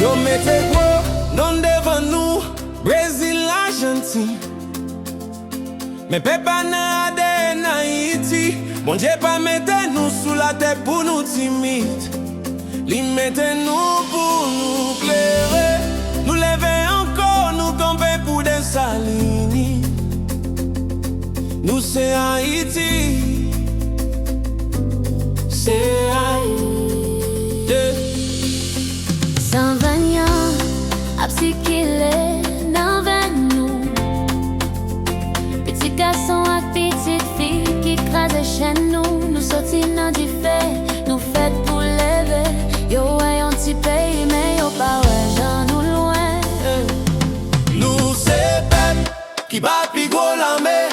Yo mette gros non devant nous, Brésil, l'Argentine. Mais peuple n'a ADN Haïti. Bon Dieu pas mette nous sous la tête pour nous timides. Li mette nous pour nous clairer. Nous lever encore, nous camper pour des salines. Nous c'est Haïti. C'est Haïti. 120 ans, à psychilé, dans nous. Petit garçon à petite fille qui crase chez nous. Nous sortis dans du fait, nous faites pour lever. Yo, ouais, un petit pays, mais yo, pas ouais, j'en nous loin. Nous c'est peuple qui bat plus gros la mer.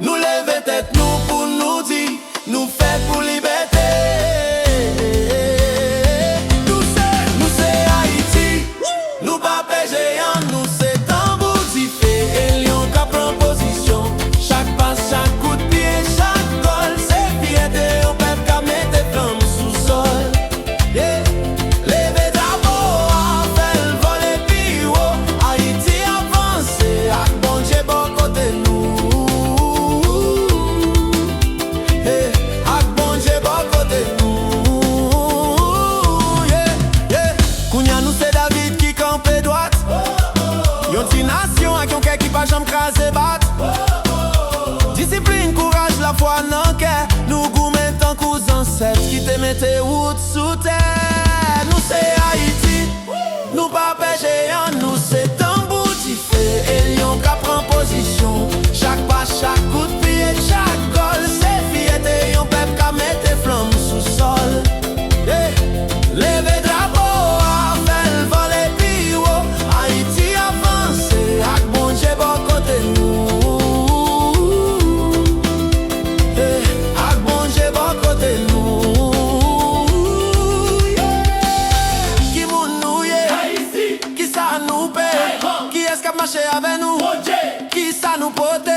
Nous lever tête nous pour nous dire, nous fait pour liberté. Nation avec un cœur qui pas jamais crasé bat. Discipline, courage, la foi dans cœur. Nous gourmets tant qu'aux ancêtres qui te mettaient route sous terre. Nous c'est Haïti, nous pas géant, nous c'est tambour qui fait. Et lion qui prend position. Chaque pas, chaque coup de pied, chaque goal, c'est fierté. Un peuple qui met des flammes sous sol. Levez drapeau. Qui est-ce qui a marché avec nous? Qui ça nous pote?